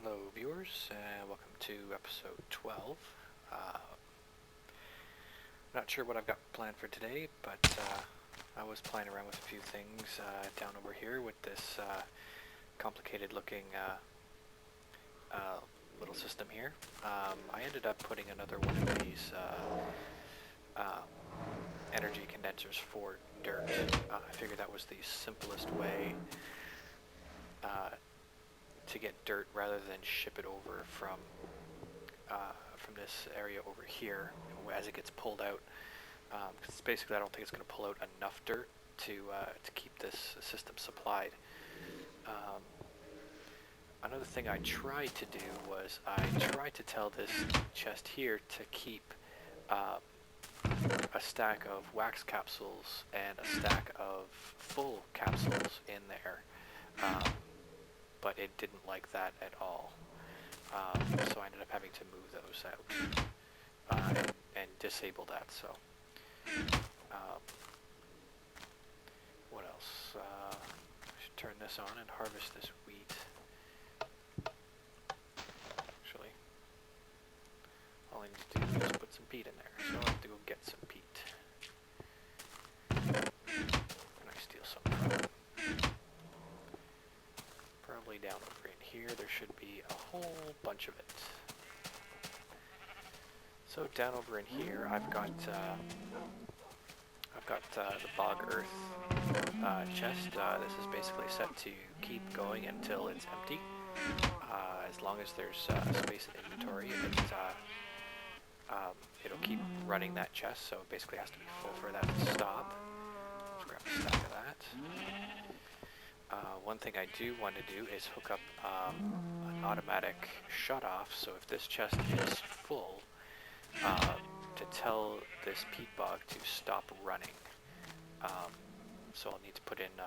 Hello viewers, and welcome to episode 12. Not sure what I've got planned for today, but I was playing around with a few things down over here with this complicated looking little system here. I ended up putting another one of these energy condensers for dirt. I figured that was the simplest way to get dirt rather than ship it over from this area over here as it gets pulled out. Because basically, I don't think it's going to pull out enough dirt to keep this system supplied. Another thing I tried to do was I tried to tell this chest here to keep a stack of wax capsules and a stack of full capsules in there. But it didn't like that at all. So I ended up having to move those out and disable that. So what else? I should turn this on and harvest this wheat. Actually, all I need to do is put some peat in there. So I'll have to go get some peat. And I steal some from probably down over in here. There should be a whole bunch of it. So down over in here, I've got the bog earth chest. This is basically set to keep going until it's empty. As long as there's space in inventory, it'll keep running that chest. So it basically has to be full for that to stop. Let's grab a stack of that. One thing I do want to do is hook up an automatic shut-off, so if this chest is full, to tell this peat bog to stop running. So I'll need to put in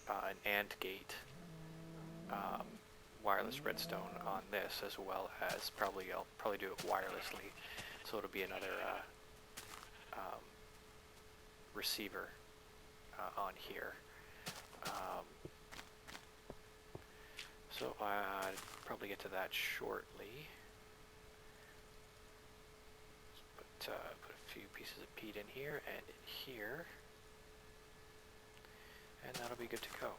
an AND gate wireless redstone on this, as well as I'll probably do it wirelessly, so it'll be another receiver on here. So I'll probably get to that shortly. Put a few pieces of peat in here and in here, and that'll be good to go.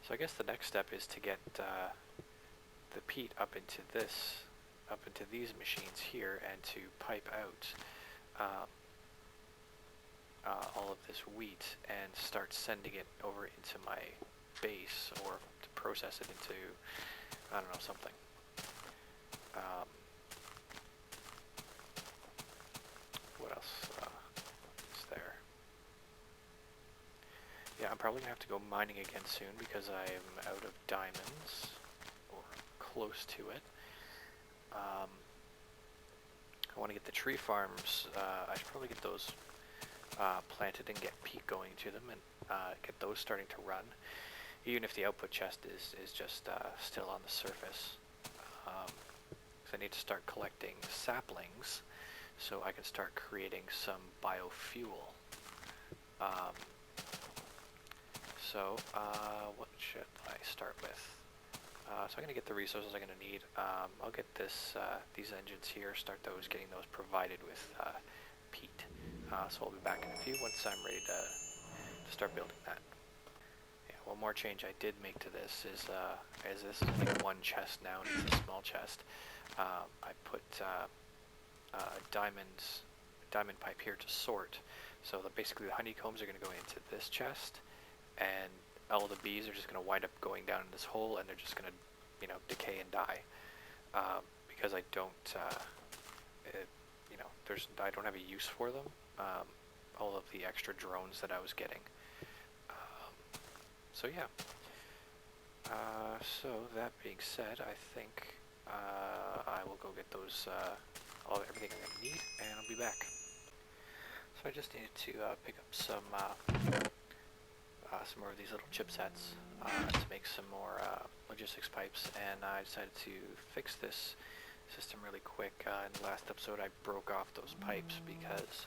So I guess the next step is to get the peat up into these machines here, and to pipe out all of this wheat and start sending it over into my base, or to process it into, I don't know, something. What else is there? Yeah, I'm probably going to have to go mining again soon because I am out of diamonds, or close to it. I want to get the tree farms. I should probably get those planted and get peat going to them, and get those starting to run, even if the output chest is just still on the surface. Because I need to start collecting saplings so I can start creating some biofuel. So what should I start with? So I'm going to get the resources I'm going to need. I'll get these engines here, start getting those provided with peat. So I'll be back in a few once I'm ready to start building that. Yeah, one more change I did make to this is this is only one chest now, and it's a small chest. I put diamond pipe here to sort. So basically the honeycombs are going to go into this chest, and all the bees are just going to wind up going down in this hole, and they're just going to, decay and die. Because I don't, I don't have a use for them. All of the extra drones that I was getting. So yeah. So that being said, I think I will go get those everything I'm gonna need, and I'll be back. So I just needed to pick up some more of these little chipsets to make some more logistics pipes, and I decided to fix this system really quick. In the last episode, I broke off those pipes because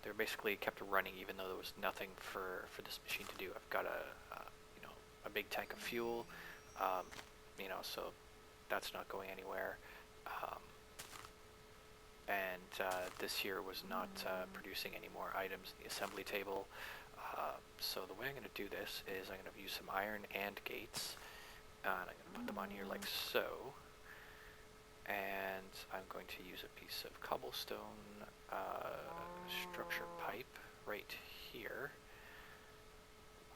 they were basically kept running even though there was nothing for this machine to do. I've got a big tank of fuel, You know, so that's not going anywhere. And this here was not producing any more items in the assembly table. So the way I'm going to do this is I'm going to use some iron and gates, and I'm going to put them on here like so. And I'm going to use a piece of cobblestone structure pipe right here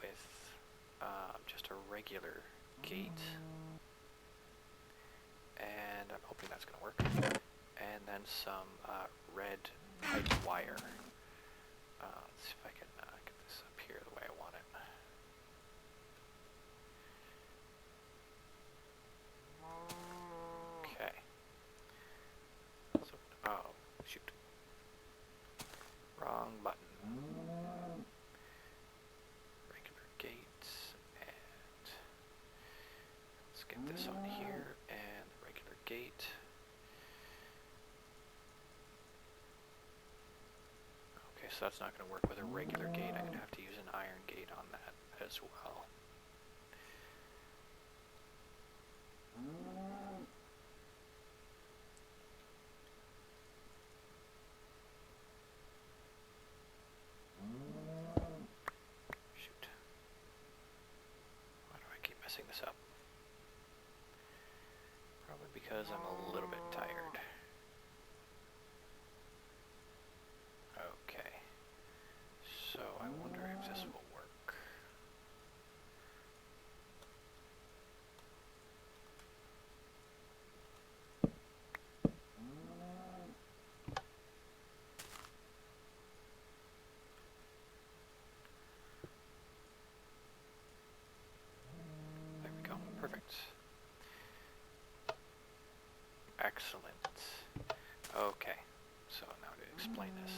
with just a regular gate. And I'm hoping that's going to work. And then some red pipe wire. Let's see if I can get this up here the way I want it. Okay. So, oh, shoot. Wrong button. Regular gates, and let's get this on here, and the regular gate. Okay, so that's not going to work with a regular gate. I'm going to have to use an iron gate on that as well. Shoot. Why do I keep messing this up? Probably because I'm a little bit tired. Okay. So I wonder if this will work. There we go. Perfect. Excellent. Okay. So now to explain this.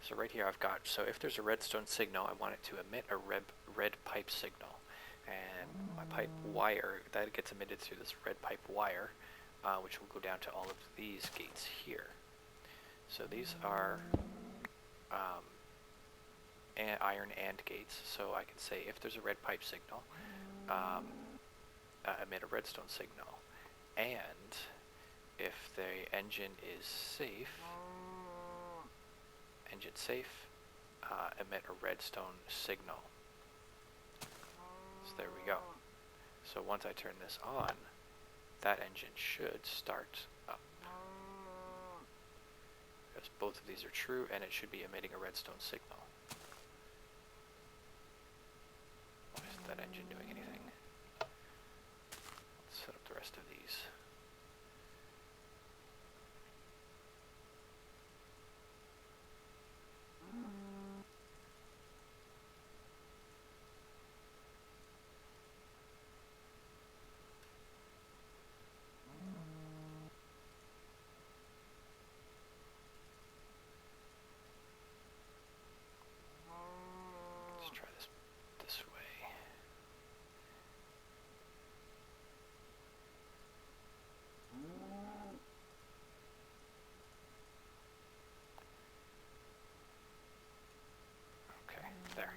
So right here I've got, so if there's a redstone signal, I want it to emit a red pipe signal. And my pipe wire, that gets emitted through this red pipe wire, which will go down to all of these gates here. So these are iron and gates, so I can say if there's a red pipe signal, emit a redstone signal. And if the engine is safe, emit a redstone signal. So there we go. So once I turn this on, that engine should start up. Because both of these are true, and it should be emitting a redstone signal. Why isn't that engine doing anything? Let's set up the rest of these. Let's try this way. Okay, there.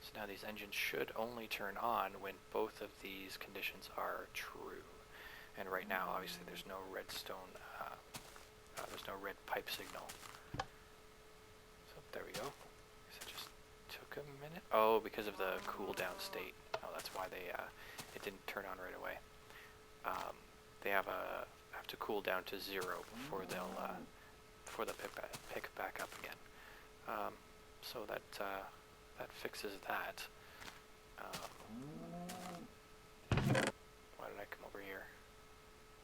So now these engines should only turn on when both of these conditions are true. And right now, obviously, there's no redstone, there's no red pipe signal. So there we go. Guess it just took a minute. Oh, because of the cooldown state. Oh, that's why they it didn't turn on right away. They have to cool down to 0 before they'll pick back up again. So that fixes that. Why did I come over here?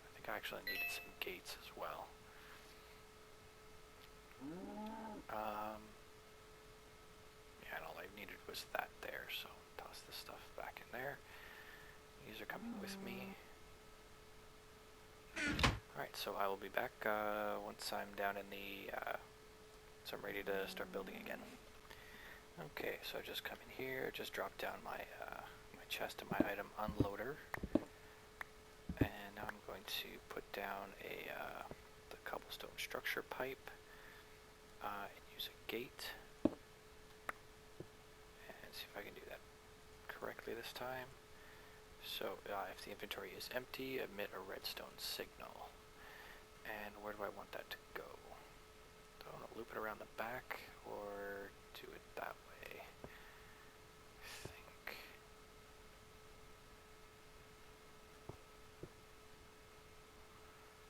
I think I actually needed some gates as well. Yeah, and all I needed was that there, so toss this stuff back in there. These are coming with me. Alright, so I will be back once I'm down in the, so I'm ready to start building again. Okay, so just come in here, just drop down my my chest and my item unloader, and now I'm going to put down the cobblestone structure pipe, and use a gate, and see if I can do that correctly this time. So if the inventory is empty, emit a redstone signal. And where do I want that to go? Do I want to loop it around the back or do it that way? I think.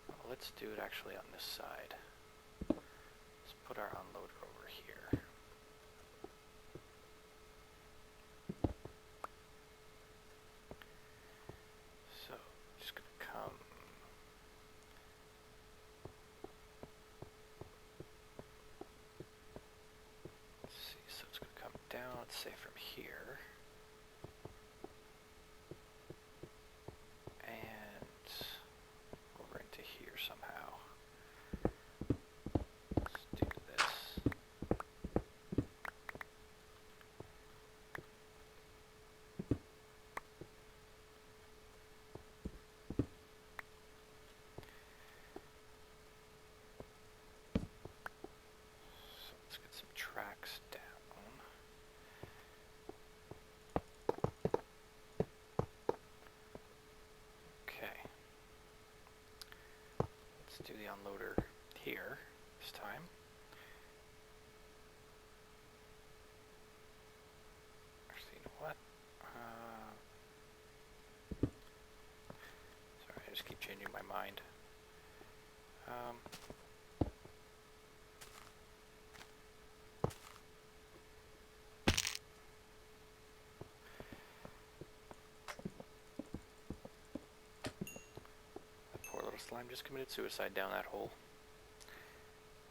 Well, let's do it actually on this side. Let's put our unloader over here. So, just going to come. Let's see, so it's going to come down, let's say from here. And over into here somehow. Let's do this. So let's get some tracks down. Okay. Let's do the unloader here this time. Actually, you know what? Sorry, I just keep changing my mind. That poor little slime just committed suicide down that hole.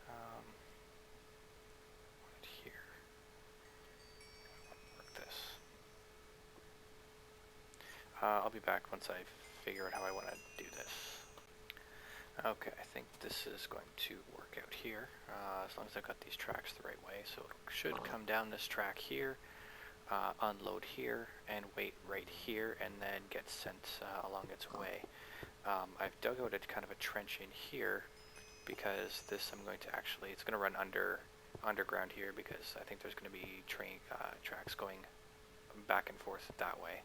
Right here. Work this. I'll be back once I figure out how I want to do this. Okay, I think this is going to work out here, as long as I've got these tracks the right way. So it should come down this track here, unload here, and wait right here, and then get sent along its way. I've dug out a kind of a trench in here, because this I'm going to actually, it's going to run underground here, because I think there's going to be train tracks going back and forth that way,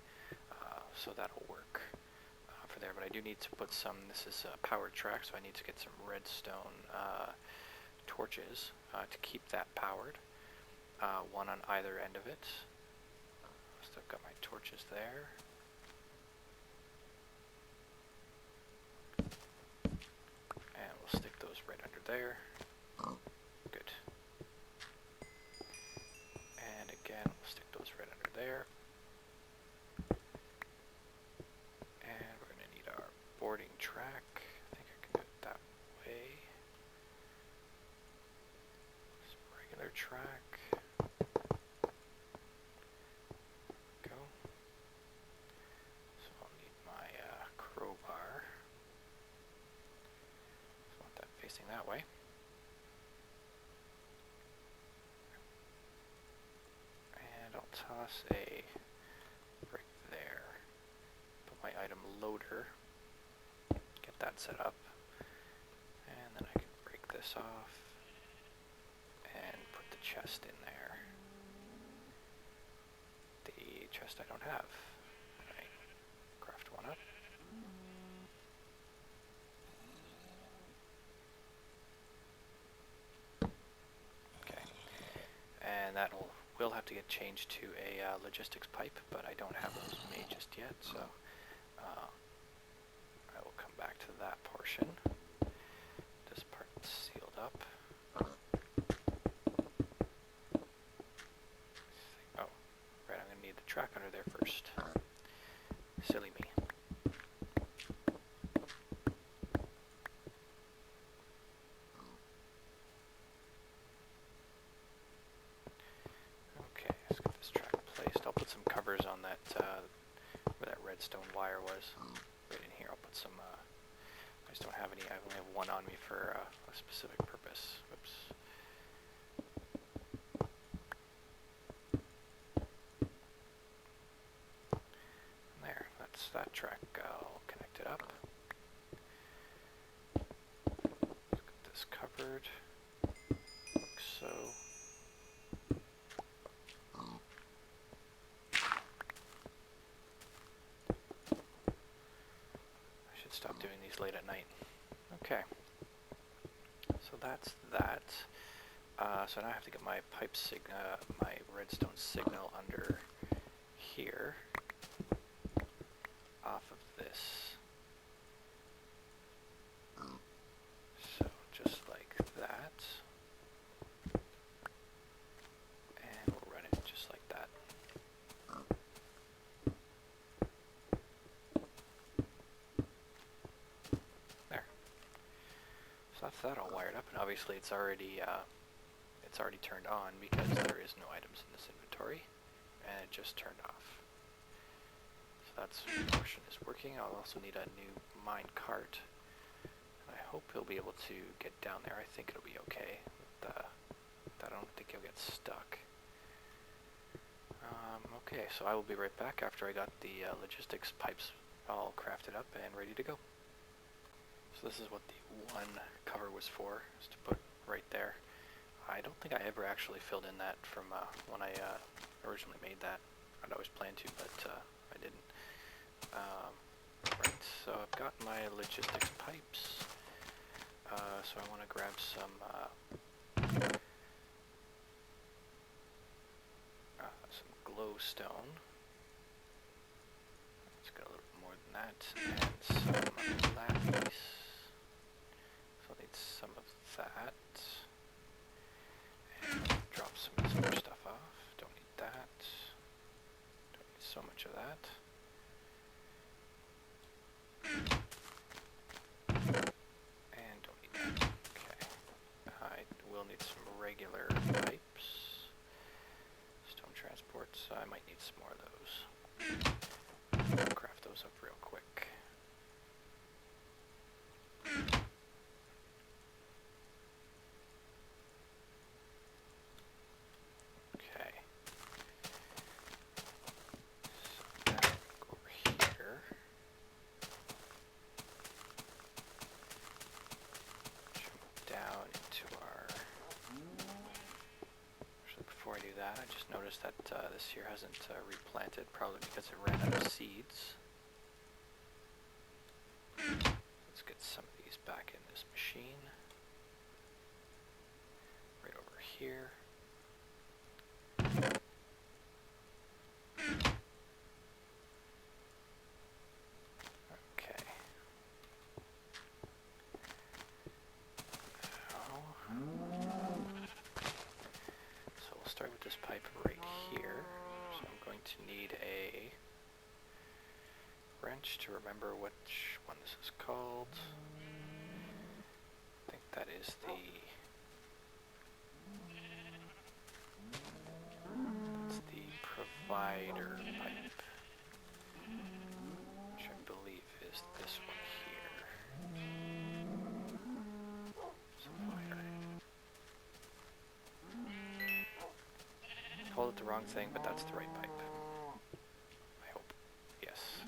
so that'll work for there. But I do need to put some, this is a powered track, so I need to get some redstone torches to keep that powered, one on either end of it. So I've got my torches there. And we'll stick those right under there. Good. And again, we'll stick those right under there. And we're going to need our boarding track. I think I can do it that way. Some regular track. Go. So I'll need my crowbar. I want that facing that way. And I'll toss a brick there. Put my item loader. Get that set up. And then I can break this off and put the chest in there. The chest I don't have. Right. Craft one up. Okay. And that will have to get changed to a logistics pipe, but I don't have those made just yet, so I will come back to that portion. This part's sealed up. Oh, right, I'm going to need the track under there first. Silly me. Okay, let's get this track placed. I'll put some covers on that, where that redstone wire was. Right in here, I'll put some, I just don't have any, I only have one on me for a specific purpose. Whoops. There, that's that track all connected up. Let's get this covered, like so. too late at night. Okay. So that's that. So now I have to get my my redstone signal under here, off of this. So just like that, and we'll run it just like that. There. So that's that all wired up, and obviously it's already turned on because there is no items in this inventory, and it just turned off. So that's portion is working. I'll also need a new mine cart. I hope he'll be able to get down there. I think it'll be okay. I don't think he'll get stuck. Okay, so I will be right back after I got the logistics pipes all crafted up and ready to go. So this is what the one cover was for, is to put right there. I don't think I ever actually filled in that from when I originally made that. I'd always planned to, but I didn't. Right, so I've got my logistics pipes. So I want to grab some glowstone. Let's get a little bit more than that, and some lapis. So I'll need some of that. And drop some of this other stuff off. Don't need that. Don't need so much of that. And don't need that. Okay. I will need some regular pipes. Stone transports. I might need some more of those. I'll craft those up real quick. I just noticed that this here hasn't replanted, probably because it ran out of seeds. Let's get some of these back in this machine. Right over here. Okay. Start with this pipe right here. So I'm going to need a wrench to remember which one this is called. I think that is that's the provider pipe, which I believe is this one here. Called it the wrong thing, but that's the right pipe. I hope. Yes.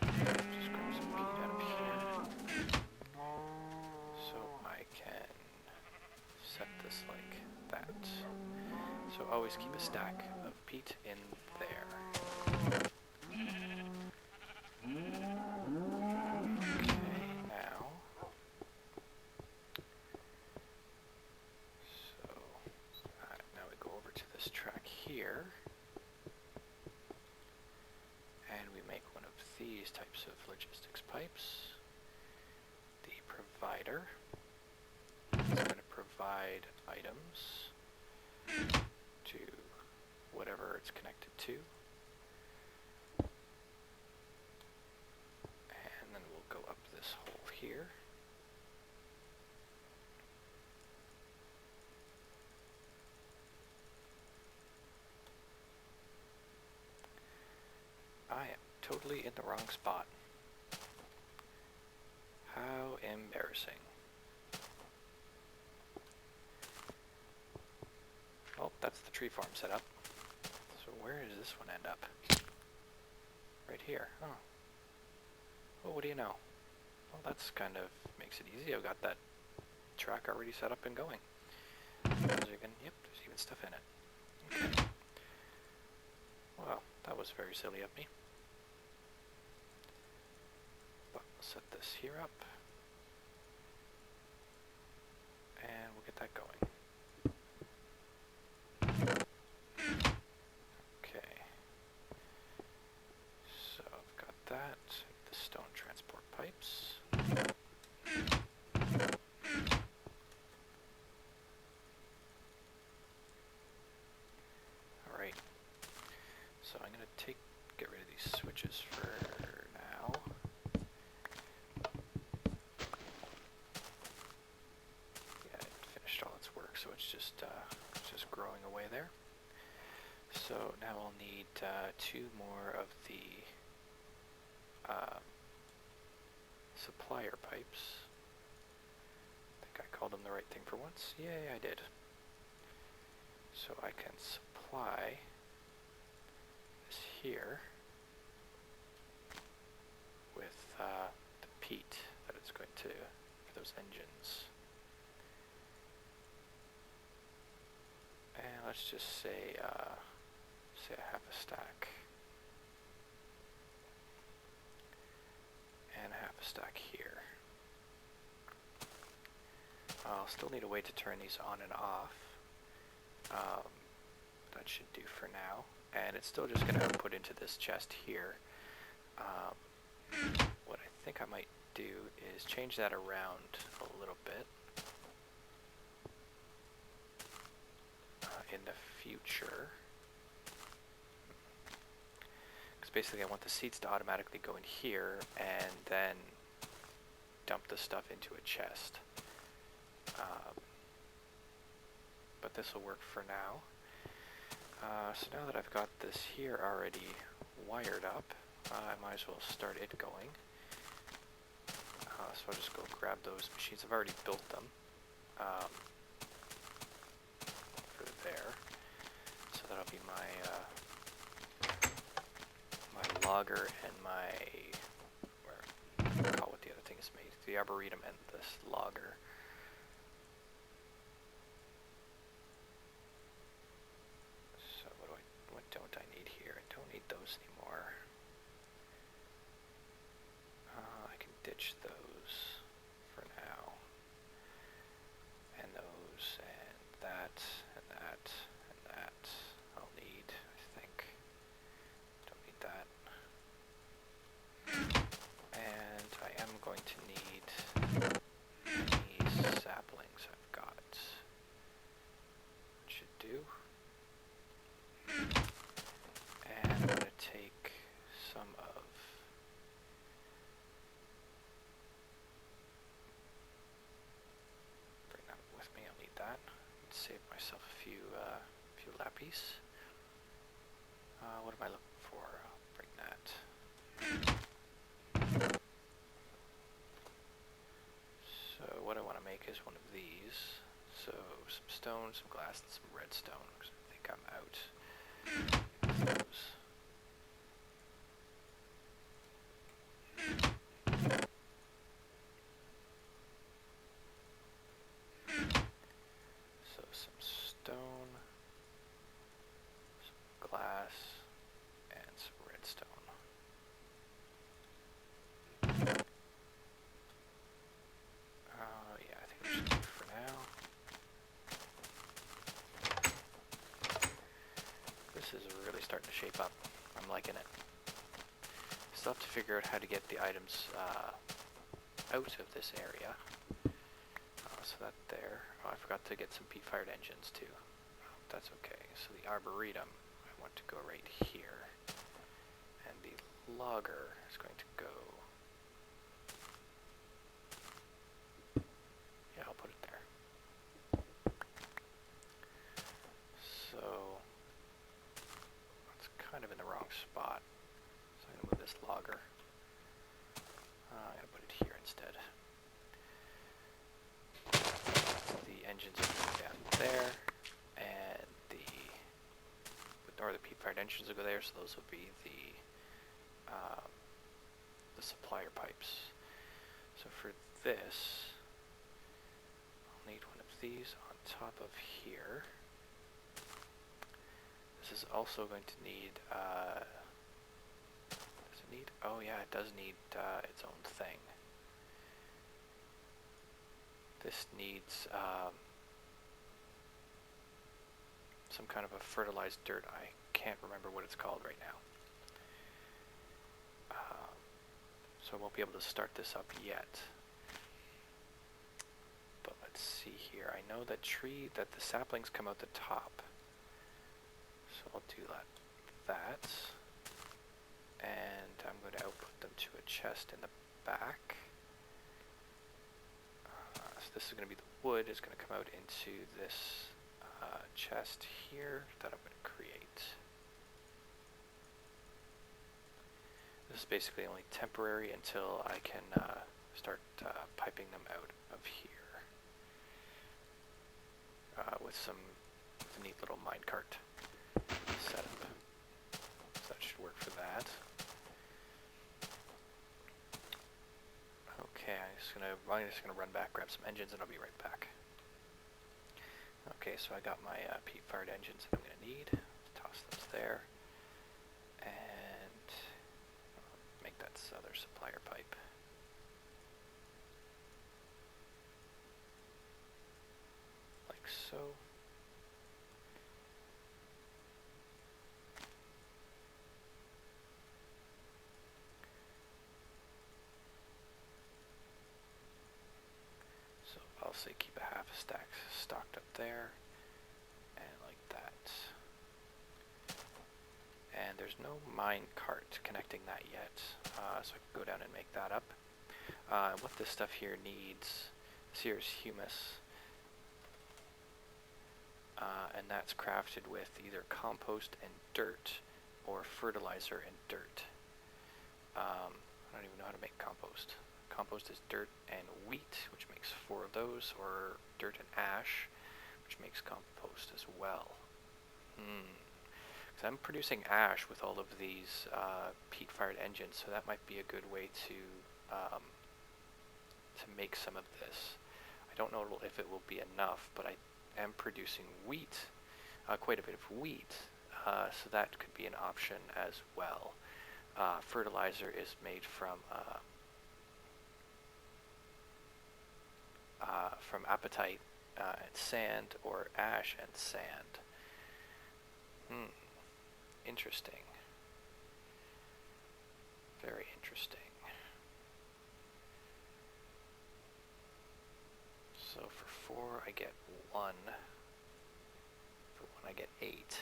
Just grab some peat out of here. So I can set this like that. So always keep a stack of peat in there. Okay, now. Now we go over to this track here, and we make one of these types of logistics pipes. The provider is going to provide items to whatever it's connected to, and then we'll go up this hole here. I am totally in the wrong spot. How embarrassing. Oh, that's the tree farm set up. So where does this one end up? Right here. Oh. Well, what do you know? Well, that's kind of makes it easy. I've got that track already set up and going. Yep, there's even stuff in it. Okay. Well, that was very silly of me. But set this here up. And we'll get that going. Okay. So I've got that. The stone transport pipes. Alright. So I'm going to get rid of these switches for now. Yeah, it finished all its work, so it's just growing away there. So now I'll need 2 more of the supplier pipes. I think I called them the right thing for once. Yay, I did. So I can supply this here with the peat that it's going to for those engines. And let's just say a half a stack. And half a stack here. I'll still need a way to turn these on and off. That should do for now. And it's still just going to output into this chest here. What I think I might do is change that around a little bit. In the future. Because basically I want the seeds to automatically go in here and then dump the stuff into a chest. But this will work for now. So now that I've got this here already wired up, I might as well start it going. So I'll just go grab those machines. I've already built them for there. So that'll be my my logger and my, I forgot what the other thing is made. The arboretum and this logger. What don't I need here? I don't need those anymore. I can ditch those for now. And those, and that, and that, and that. I'll need, I think. Don't need that. And I am going to need any saplings I've got. Should do. And I'm going to take some of bring that with me. I'll need that. Save myself a few lapis. What am I looking for? I'll bring that. So what I want to make is one of these. So some stone, some glass, and some redstone. Because I think I'm out. Those. So some stone, some glass, and some redstone. Yeah, I think we should do it for now. This is really starting to shape up. I'm liking it. Still have to figure out how to get the items out of this area. So that there. Oh, I forgot to get some peat-fired engines too. That's okay. So the arboretum, I want to go right here. And the logger is going to go... Yeah, I'll put it there. So... it's kind of in the wrong spot. So I'm going to move this logger. I'm going to put it here instead. The engines are going down there, and the peat-fired engines will go there, so those will be the supplier pipes. So for this, I'll need one of these on top of here. This is also going to need, does it need, oh yeah, it does need its own thing. This needs some kind of a fertilized dirt. I can't remember what it's called right now. So I won't be able to start this up yet. But let's see here. I know that the saplings come out the top. So I'll do that. And I'm going to output them to a chest in the back. So this is going to be the wood is going to come out into this chest here that I'm going to create. This is basically only temporary until I can start piping them out of here with some neat little minecart setup. So that should work for that. Okay, I'm just gonna run back, grab some engines, and I'll be right back. Okay, so I got my peat-fired engines that I'm gonna need. Toss those there, and make that other supplier pipe. Like so. So I'll say keep a half a stack stocked up there, and like that. And there's no mine cart connecting that yet, so I can go down and make that up. What this stuff here needs, this here is humus, and that's crafted with either compost and dirt, or fertilizer and dirt. I don't even know how to make compost. Compost is dirt and wheat, which makes 4 of those, or dirt and ash, which makes compost as well. Because I'm producing ash with all of these peat-fired engines, so that might be a good way to make some of this. I don't know if it will be enough, but I am producing wheat, quite a bit of wheat, so that could be an option as well. Fertilizer is made from apatite and sand, or ash and sand. Interesting. Very interesting. So for 4 I get 1. For 1 I get 8.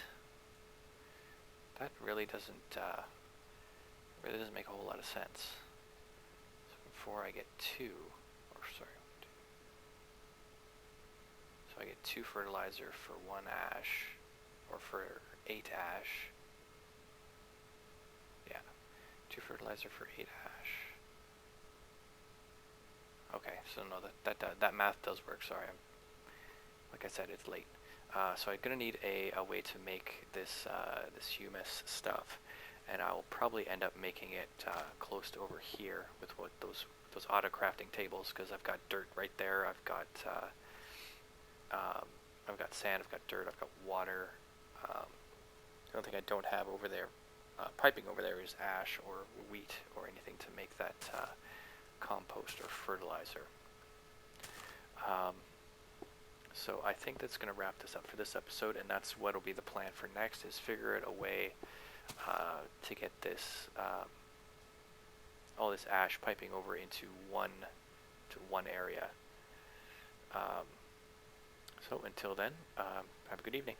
That really doesn't make a whole lot of sense. So for 4 I get 2. Or sorry. So I get 2 fertilizer for 1 ash, or for 8 ash. Yeah, 2 fertilizer for 8 ash. Okay, so no, that math does work. Sorry, like I said, it's late. So I'm gonna need a way to make this this humus stuff, and I'll probably end up making it close to over here with what those auto crafting tables, because I've got dirt right there. I've got sand. I've got dirt. I've got water. The only thing I don't have over there, piping over there, is ash or wheat or anything to make that compost or fertilizer. So I think that's going to wrap this up for this episode, and that's what will be the plan for next, is figure out a way to get this all this ash piping over into one area. So until then, have a good evening.